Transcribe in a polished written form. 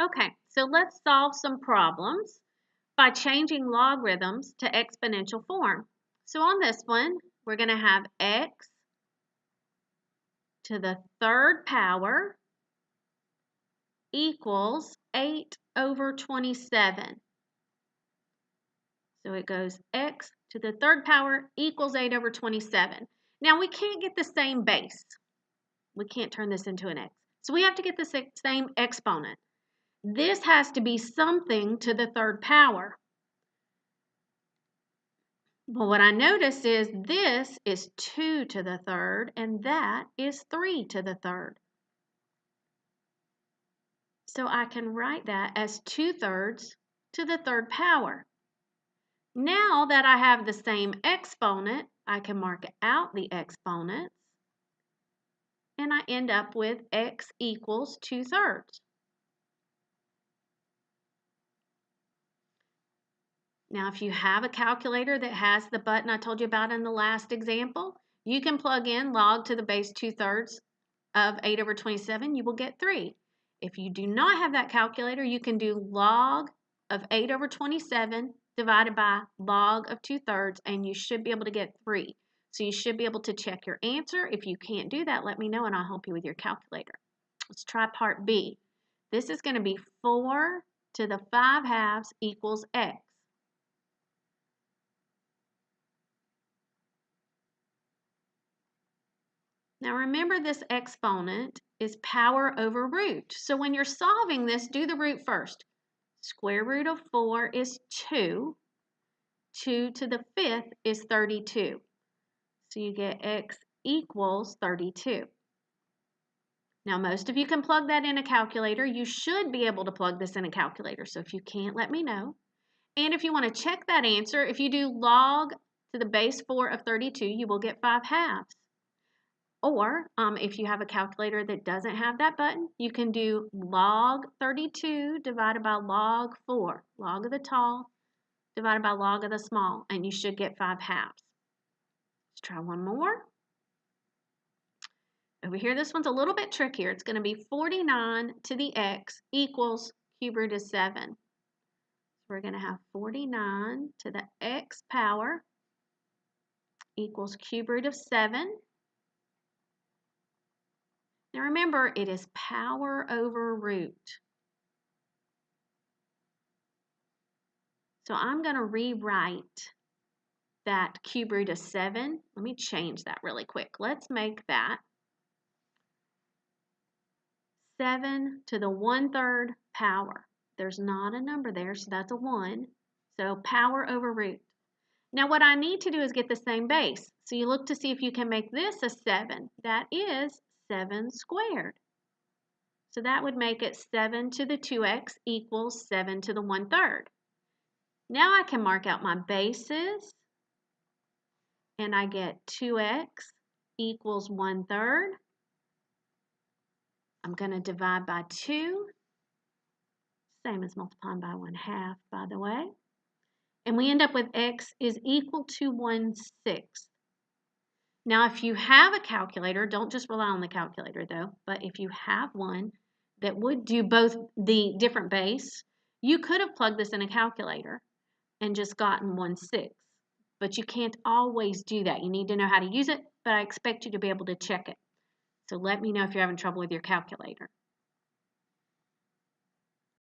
Okay, so let's solve some problems by changing logarithms to exponential form. So on this one, we're going to have x to the third power equals 8 over 27. So it goes x to the third power equals 8 over 27. Now we can't get the same base. We can't turn this into an x. So we have to get the same exponent. This has to be something to the third power. Well, what I notice is this is 2 to the third, and that is 3 to the third. So I can write that as 2/3 to the third power. Now that I have the same exponent, I can mark out the exponents, and I end up with x equals 2/3. Now, if you have a calculator that has the button I told you about in the last example, you can plug in log to the base 2/3 of 8 over 27, you will get 3. If you do not have that calculator, you can do log of 8 over 27 divided by log of 2/3, and you should be able to get 3. So you should be able to check your answer. If you can't do that, let me know and I'll help you with your calculator. Let's try part B. This is going to be 4 to the 5/2 equals x. Now remember, this exponent is power over root. So when you're solving this, do the root first. Square root of 4 is 2. 2 to the 5th is 32. So you get x equals 32. Now most of you can plug that in a calculator. You should be able to plug this in a calculator. So if you can't, let me know. And if you want to check that answer, if you do log to the base 4 of 32, you will get 5/2. Or if you have a calculator that doesn't have that button, you can do log 32 divided by log 4, log of the tall divided by log of the small, and you should get 5/2. Let's try one more. Over here, this one's a little bit trickier. It's going to be 49 to the x equals cube root of 7. So we're going to have 49 to the x power equals cube root of 7. Now remember, it is power over root. So I'm going to rewrite that cube root of 7. Let me change that really quick. Let's make that 7 to the 1/3 power. There's not a number there, so that's a 1. So power over root. Now what I need to do is get the same base. So you look to see if you can make this a 7. That is 7 squared. So that would make it 7 to the 2x equals 7 to the 1/3. Now I can mark out my bases, and I get 2x equals 1/3. I'm going to divide by 2, same as multiplying by 1/2, by the way. And we end up with x is equal to 1/6. Now, if you have a calculator, don't just rely on the calculator though, but if you have one that would do both the different base, you could have plugged this in a calculator and just gotten 1/6. But you can't always do that. You need to know how to use it, but I expect you to be able to check it. So let me know if you're having trouble with your calculator.